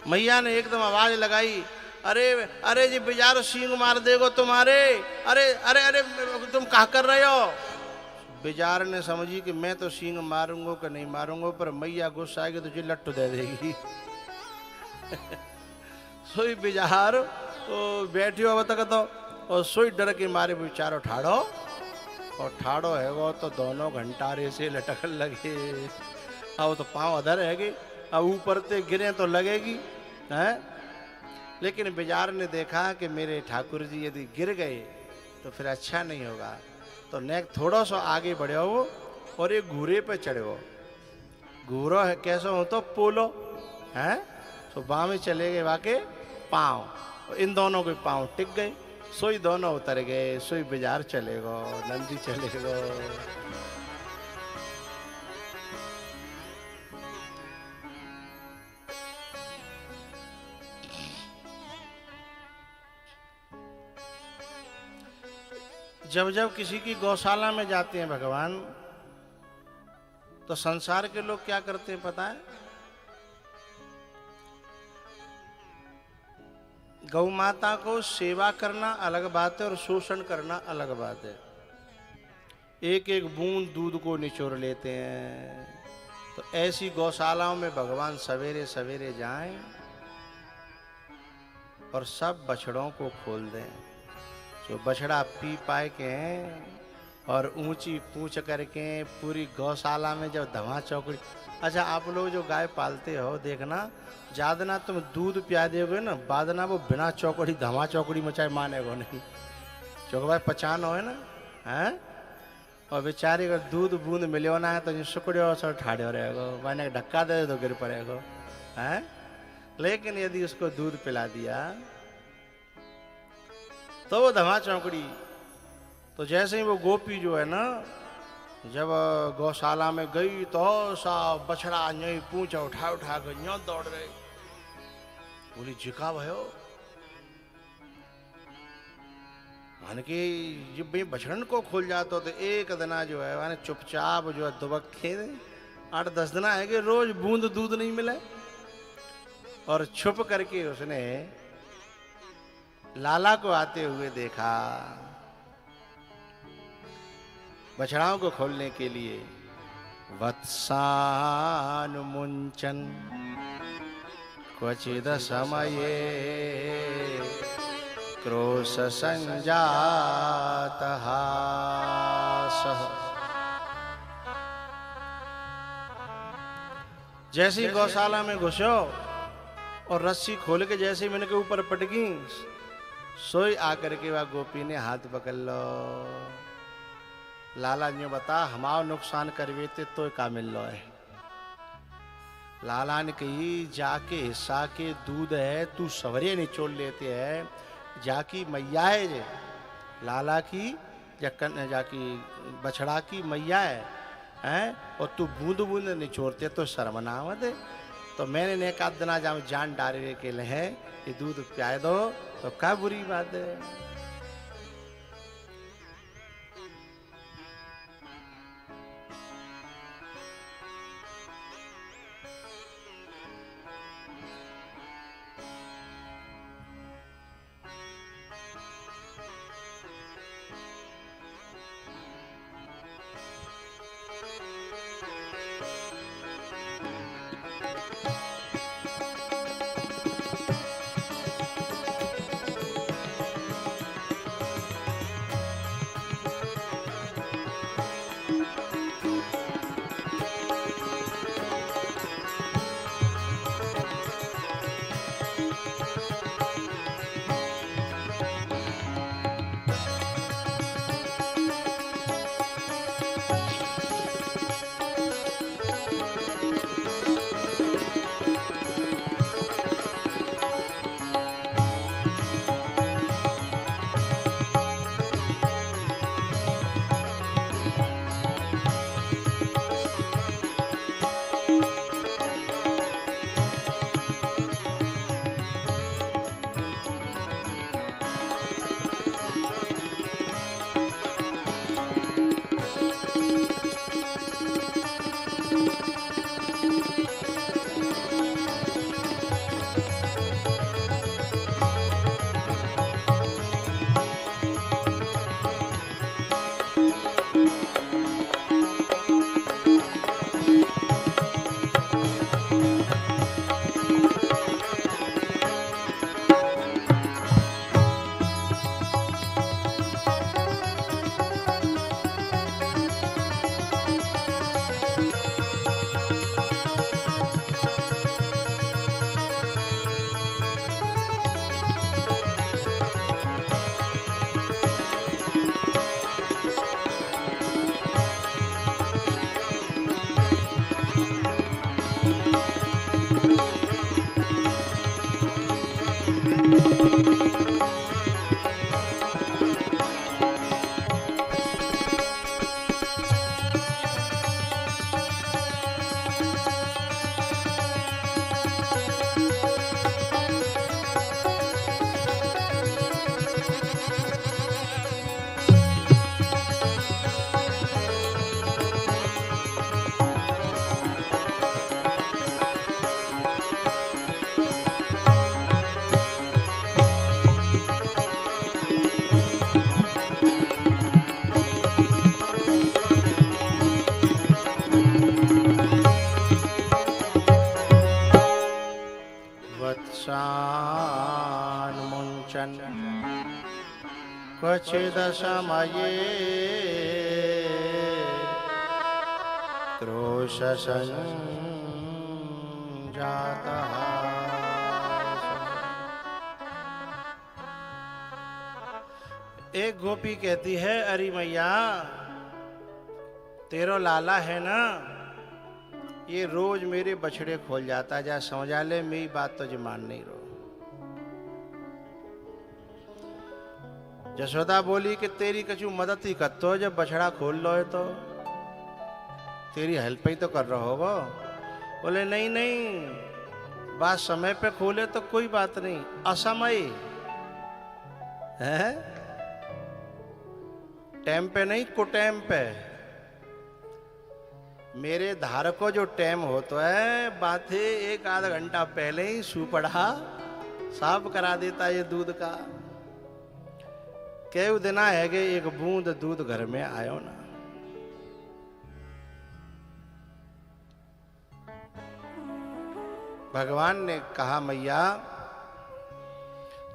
मैया ने एकदम आवाज लगाई, अरे अरे जी बिजार सींग मार देगो तुम्हारे, अरे अरे अरे तुम क्या कर रहे हो? बिजार ने समझी कि मैं तो सींग मारूंगा कि नहीं मारूंगा, पर मैया गुस्सा आएगी तो जी लट्टू दे देगी। सोई बिजार तो बैठी हो तक तो, और सोई डर के मारे बेचारो ठाड़ो, और ठाड़ो है वो तो दोनों घंटारे से लटक लगे। अब तो पांव अधर है, अब ऊपर से गिरे तो लगेगी। हैं? लेकिन बिजार ने देखा कि मेरे ठाकुर जी यदि गिर गए तो फिर अच्छा नहीं होगा, तो नेक थोड़ा सा आगे बढ़े हो और एक घूरे पे चढ़े हो। घूरो है कैसे हो तो पोलो है, तो बाँ में चले गए वाके पाँव, इन दोनों के पाँव टिक गए, सोई दोनों उतर गए, सोई बिजार चले गो, नंदी चले गो। जब जब किसी की गौशाला में जाते हैं भगवान, तो संसार के लोग क्या करते हैं पता है? गौ माता को सेवा करना अलग बात है और शोषण करना अलग बात है। एक एक बूंद दूध को निचोड़ लेते हैं। तो ऐसी गौशालाओं में भगवान सवेरे सवेरे जाएं और सब बछड़ों को खोल दें, जो बछड़ा पी पाए के हैं, और ऊंची पूंछ करके पूरी गौशाला में जब धमा चौकड़ी। अच्छा, आप लोग जो गाय पालते हो देखना, ज्यादा ना तुम दूध पिया दोगे ना, बाद ना वो बिना चौकड़ी धमा चौकड़ी मचाए मानेगो नहीं, क्योंकि भाई पहचान हो है ना। हैं? और बेचारी अगर दूध बूंद मिले ना है तो जो सुकड़ियों से ठाड़े रहेगो, मैंने धक्का दे तो गिर पड़ेगो। हैं? लेकिन यदि उसको दूध पिला दिया तो वो धमा चौकड़ी। तो जैसे ही वो गोपी जो है ना, जब गौशाला में गई तो सा बछड़ा यही पूंछ उठा उठा कर यूं दौड़ रहे। बोली जिका भयो, मान के जब भाई बछड़न को खोल जाता तो एक दिना जो है माने चुपचाप जो है दुबक्खे 8-10 दिना है कि रोज बूंद दूध नहीं मिले, और छुप करके उसने लाला को आते हुए देखा बछड़ाओं को खोलने के लिए। वत्सान मुंचन क्वचिद समये क्रोश संजात हासः। जैसे ही गौशाला में घुसो और रस्सी खोल के जैसे ही मैंने के ऊपर पटकी, सोई आकर के वह गोपी ने हाथ पकड़ लो। लाला ने बता हमारा नुकसान करवेते तो का मिल लो है। लाला ने कही जाके हिस्सा के दूध है तू सवरे निचोड़ लेते है, जाकी मैया है जे लाला की जाकी बछड़ा की मैया है, और तू बूंद बूंद निचोड़ते तो शर्मनावत है। तो मैंने ने एक दिना जब जान डाले के लिए ये दूध पिया दो तो क्या बुरी बात है। क्वचिद समये क्रोश संजातः। एक गोपी कहती है, अरे मैया तेरो लाला है ना, ये रोज मेरे बछड़े खोल जाता, जा समझा ले, मेरी बात तो मान नहीं रो। जसोदा बोली कि तेरी कछु मदद ही करतो, जब बछड़ा खोल लो है तो तेरी हेल्प ही तो कर रहा होगा। बोले नहीं नहीं, बात समय पे खोले तो कोई बात नहीं, असमय है, टाइम पे नहीं, कुटाइम पे। मेरे धार को जो टाइम होता है, बातें एक आधा घंटा पहले ही सुपड़ा साफ करा देता ये दूध का। कई दिना है कि एक बूंद दूध घर में आयो ना। भगवान ने कहा, मैया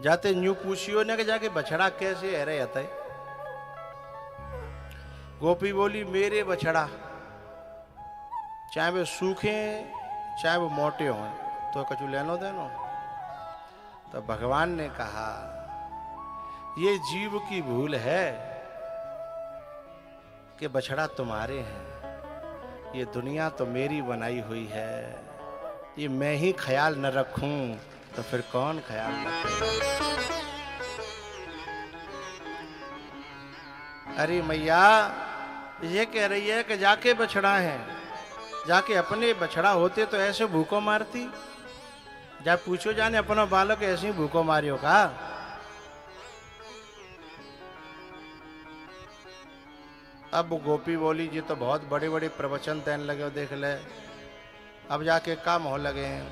जाते न्यू पूछियो ने कि जाके बछड़ा कैसे है रहे हते। गोपी बोली, मेरे बछड़ा चाहे वे सूखे चाहे वो मोटे हों तो कछु लेनो देनो। तो भगवान ने कहा, ये जीव की भूल है कि बछड़ा तुम्हारे हैं, ये दुनिया तो मेरी बनाई हुई है, ये मैं ही ख्याल न रखूं तो फिर कौन ख्याल रखे। अरे मैया ये कह रही है कि जाके बछड़ा है, जाके अपने बछड़ा होते तो ऐसे भूखों मारती। जा पूछो जाने अपना बालक ऐसे ही भूखों मारियो का। अब गोपी बोली, जी तो बहुत बड़े बड़े प्रवचन देने लगे हो, देख ले अब जाके काम हो लगे हैं।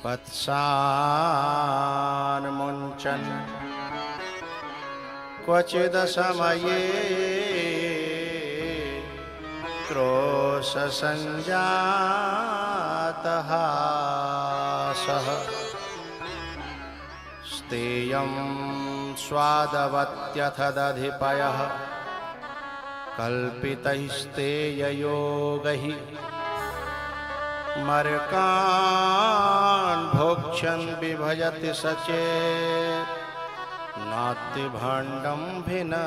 वत्सान मुंचन क्वचिद समये क्रोश संजातः सः स्तेयं स्वादवत्यथ दधिपयः कल्पितैस्तेययोगैः मर्कान् भोक्ष्यन् बिभजति सचेत् नाति भाण्डं भिनक्ति।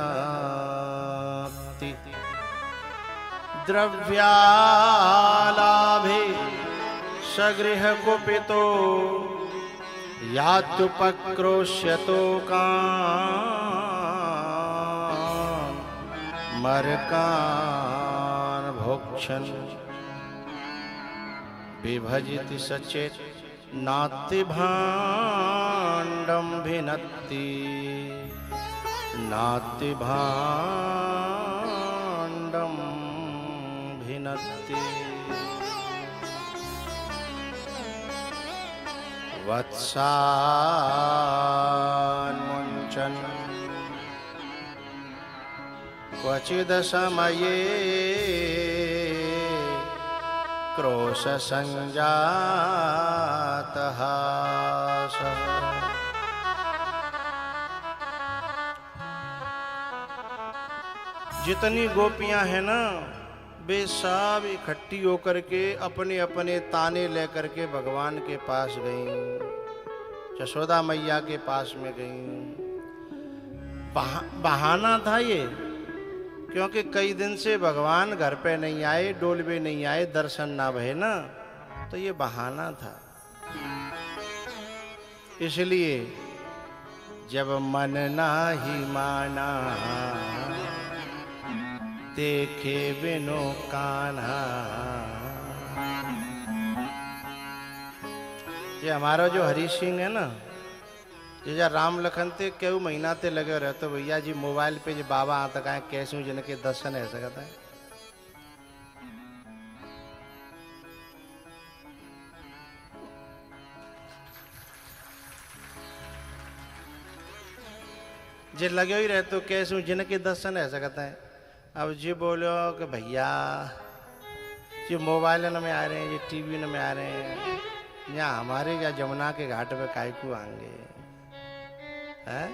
द्रव्यालाभे सगृह कुपितो यात्युपक्रोश्यतो कान् मर्कान् भोक्ष्यन् बिभजति सचेत् नाति भाण्डं भिनत्ति। नाति भाण्डं भिनत्ति। वत्सान मुञ्चन् क्वचिद समये क्रोश संजातः सः। जितनी गोपियां हैं ना, वे सब इकट्ठी होकर के अपने अपने ताने लेकर के भगवान के पास गईं, यशोदा मैया के पास में गईं। बहाना था ये, क्योंकि कई दिन से भगवान घर पे नहीं आए, डोलवे नहीं आए, दर्शन ना भये ना, तो ये बहाना था। इसलिए जब मन नाही माना देखे बिनु कान्हा। ये हमारा जो हरी सिंह है ना, ये राम लखन ते क्यों महीना ते लगे रहते भैया जी मोबाइल पे जो बाबा आता का कैसे जिनके दर्शन है सकता है। जे लगे ही रहते कैसे जिनके दर्शन है सकता है। अब जी बोलो कि भैया ये मोबाइल में आ रहे हैं, ये टीवी में आ रहे हैं, यहाँ हमारे या जमुना के घाट पे काय को आएंगे हैं?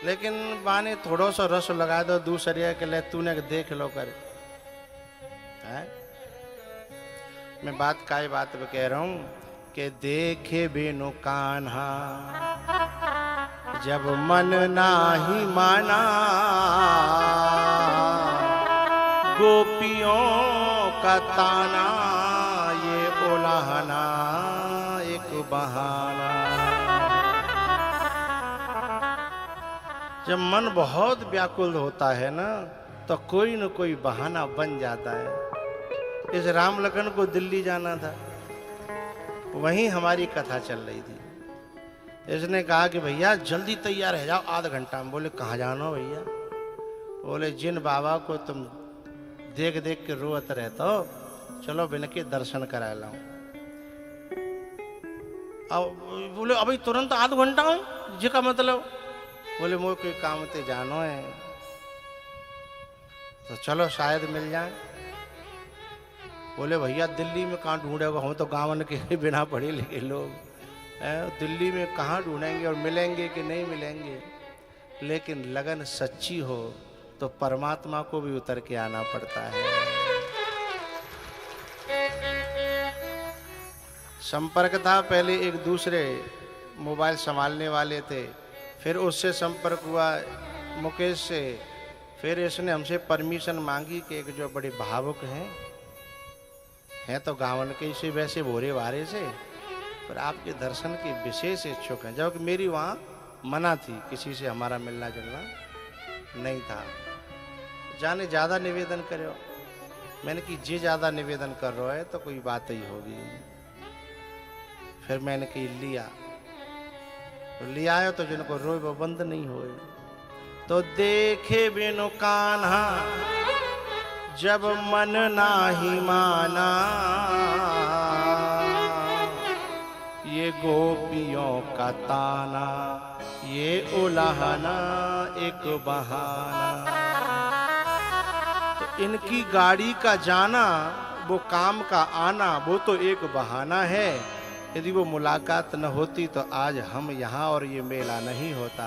लेकिन बाने थोड़ा सा रस लगा दो दूसरे के लिए, तूने देख लो कर है? मैं बात काय बात पे कह रहा हूं कि देखे बिनु कान्हा जब मन नाही माना, गोपियों का ताना ये उलाहना एक बहाना। जब मन बहुत व्याकुल होता है ना तो कोई न कोई बहाना बन जाता है। इस राम लखन को दिल्ली जाना था, वहीं हमारी कथा चल रही थी। इसने कहा कि भैया जल्दी तैयार हो जाओ, आधा घंटा में। बोले कहाँ जाना हो भैया? बोले जिन बाबा को तुम देख देख के रोत रहते हो, चलो बिन के दर्शन करा लाऊं। अब बोले अभी तुरंत आधा घंटा है जी का मतलब? बोले मोह के काम ते जानो है, तो चलो शायद मिल जाए। बोले भैया दिल्ली में कहाँ ढूंढेगा, हम तो गाँव के बिना पढ़े लिखे लोग हैं, दिल्ली में कहाँ ढूंढेंगे और मिलेंगे कि नहीं मिलेंगे। लेकिन लगन सच्ची हो तो परमात्मा को भी उतर के आना पड़ता है। संपर्क था, पहले एक दूसरे मोबाइल संभालने वाले थे, फिर उससे संपर्क हुआ मुकेश से, फिर इसने हमसे परमिशन मांगी कि एक जो बड़े भावुक हैं तो गाँव के से वैसे भोरे वारे से, पर आपके दर्शन की विशेष इच्छुक हैं। जबकि मेरी वहाँ मना थी, किसी से हमारा मिलना जुलना नहीं था। जाने ज़्यादा निवेदन करो, मैंने कि जे ज़्यादा निवेदन कर रहा है तो कोई बात ही होगी। फिर मैंने कि लिया आयो तो जिनको रोए वो बंद नहीं होए। तो देखे बिनु कान्हा जब मन नाही माना, ये गोपियों का ताना ये उलाहना एक बहाना। तो इनकी गाड़ी का जाना, वो काम का आना, वो तो एक बहाना है। यदि वो मुलाकात न होती तो आज हम यहाँ और ये मेला नहीं होता।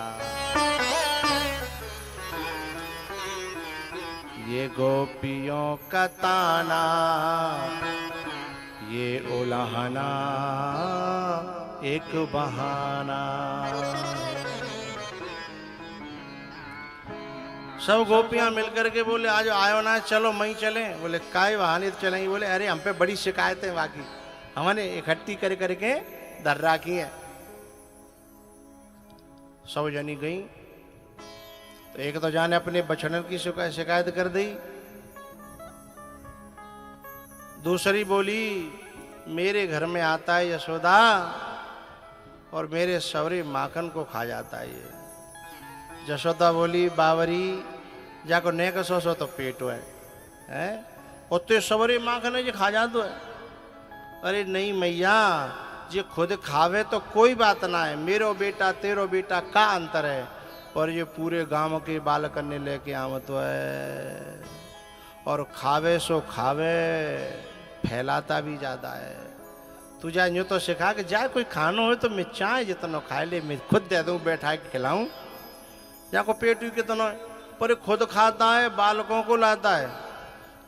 ये गोपियों का ताना ये उलाहना एक बहाना। सब गोपियां मिलकर के बोले आज आयो ना, चलो मई चले। बोले काय बहाने चलेंगे? बोले अरे हम पे बड़ी शिकायतें बाकी हमने इकट्ठी कर करके दर्रा की है। सब जनी गई तो एक तो जाने अपने बछड़न की शिकायत कर दी, दूसरी बोली मेरे घर में आता है यशोदा और मेरे सवरे माखन को खा जाता है ये। यशोदा बोली बावरी जाको ने कसो सो तो पेट है उतने सवरे माखन है जो खा जातो है। अरे नहीं मैया, जे खुद खावे तो कोई बात ना है, मेरो बेटा तेरो बेटा का अंतर है, और ये पूरे गांव के बालक ने लेके आवत है और खावे सो खावे, फैलाता भी ज्यादा है। तू जा यूँ तो सिखा कि जाए कोई खानो हो तो मैं चाहे जितना खाए ले, मैं खुद दे दूँ बैठा के खिलाऊं, जाको पेट कितना है, पर खुद खाता है बालकों को लाता है।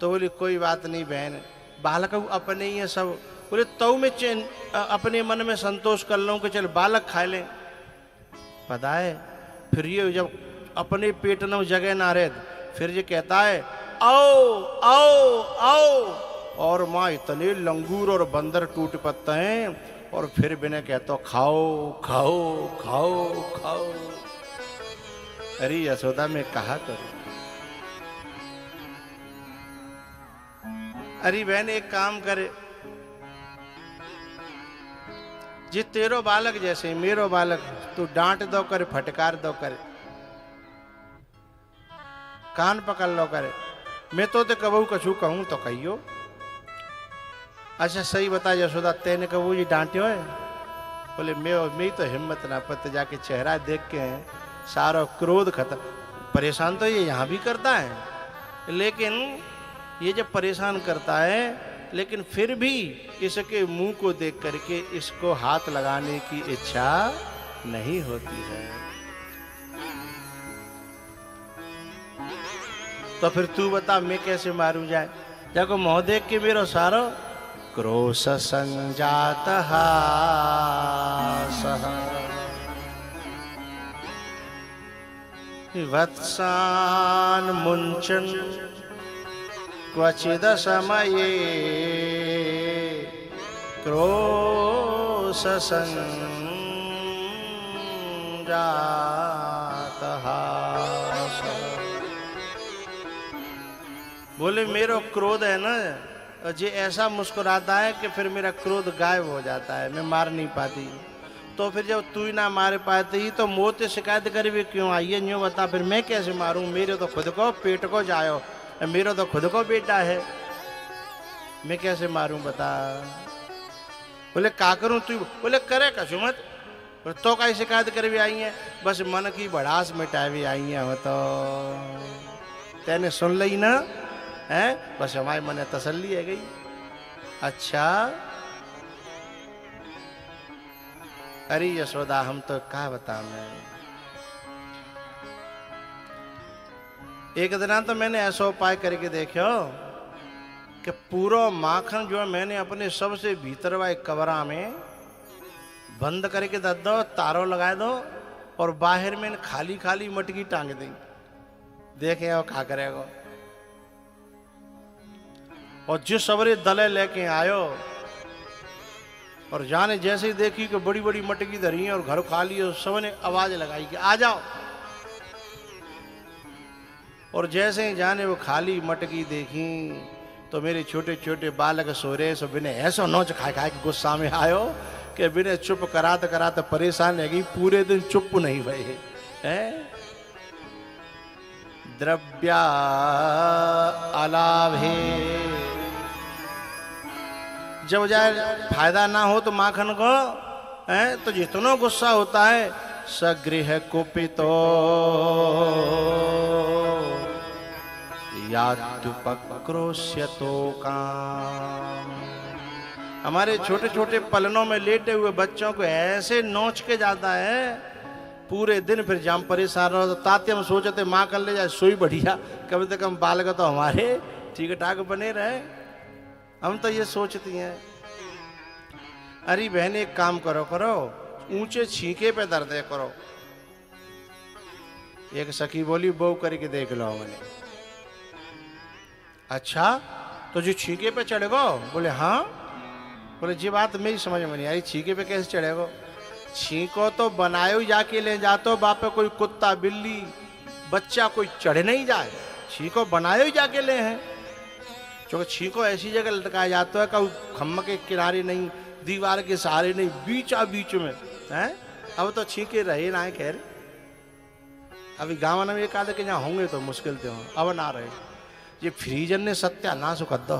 तो बोली कोई बात नहीं बहन, बालक अपने ही है सब। बोले तो मैं अपने मन में संतोष कर लूँ कि चल बालक खा लें। पता है फिर ये जब अपने पेट में जगह ना रहे फिर ये कहता है आओ आओ आओ, और माँ इतने लंगूर और बंदर टूट पड़ते हैं और फिर बिना कहता खाओ खाओ खाओ खाओ। अरे यशोदा में कहा करूं? अरे बहन एक काम करे, जे तेरो बालक जैसे मेरो बालक, तू डांट दो करे, फटकार दो करे, कान पकड़ लो करे। मैं तो कबू कछू कहूं तो कहियो। अच्छा सही बता यशोदा, तेने कबू जी डांट्यो है? बोले मैं तो हिम्मत ना पत, जाके चेहरा देख के सारा क्रोध खत्म। परेशान तो ये यहाँ भी करता है, लेकिन ये जब परेशान करता है, लेकिन फिर भी इसके मुंह को देख करके इसको हाथ लगाने की इच्छा नहीं होती है। तो फिर तू बता मैं कैसे मारूं जाए? देखो मोह देख के मेरो सारो क्रोश संजात वत्सान मुंचन क्वचिद समये क्रोश संजात बोले मेरो क्रोध है ना, जे ऐसा मुस्कुराता है कि फिर मेरा क्रोध गायब हो जाता है, मैं मार नहीं पाती। तो फिर जब तू ही ना मार पाती तो मोते शिकायत करी भी क्यों आई है? यूँ बता फिर मैं कैसे मारूं? मेरे तो खुद को पेट को जायो, मेरा तो खुद को बेटा है, मैं कैसे मारूं बता? बोले का करूं? तू बोले करे कछु मत, तो का शिकायत कर भी आई है, बस मन की भड़ास मिटा भी आई है। तो तेने सुन ली ना है, बस हमारे मन तसल्ली है गई। अच्छा अरे यशोदा हम तो क्या बता मैं। एक दिन तो मैंने ऐसा उपाय करके देखो कि पूरा माखन जो है मैंने अपने सबसे भीतर वाले कमरा में बंद करके दे दो, तारो लगा दो और बाहर में खाली खाली मटकी टांग दी, देखे वो क्या करेगा। और जिस सवरे दले लेके आयो और जाने जैसे ही देखी कि बड़ी बड़ी मटकी धरी है और घर खाली है, सबने आवाज लगाई कि आ जाओ। और जैसे ही जाने वो खाली मटकी देखी तो मेरे छोटे छोटे बालक सो रहे, सो बिने ऐसा नोच खा खा के गुस्सा में आयो कि बिने चुप कराते कराते परेशान है गई, पूरे दिन चुप नहीं भये है। द्रव्या अलाभे जब जाए फायदा ना हो तो माखन को है, तो जितना गुस्सा होता है सगृह कुपितो यादुपक्रोश्यतो काम। हमारे छोटे छोटे पलनों में लेटे हुए बच्चों को ऐसे नोच के जाता है पूरे दिन, फिर जाम परेशान रहो। तो ताते हम सोचते माँ कर ले जाए सोई बढ़िया, कम से कम बालक तो हमारे ठीक ठाक बने रहे। हम तो ये सोचती हैं। अरे बहन एक काम करो करो, ऊंचे छींके पे दर्द करो। एक सखी बोली बहू करके देख लो मैंने। अच्छा तो जो छींके पे चढ़ेगो? बोले हाँ। बोले जी बात मेरी समझ में नहीं आई, छींके पे कैसे चढ़ेगो? छींको तो बनायो जाके ले जातो बापे, कोई कुत्ता बिल्ली बच्चा कोई चढ़े नहीं जाए, छींको बनायो जाके ले हैं। क्योंकि छींको ऐसी जगह लटकाया जाता है कि खम्मा के किनारे नहीं, दीवार के सहारे नहीं, बीचा बीच में है। अब तो छींके रहे ना, खैर अभी गाँव में एक आधे के यहाँ होंगे तो मुश्किल थे, अब ना रहे। ये फ्रीजर ने सत्यानाश कर दो।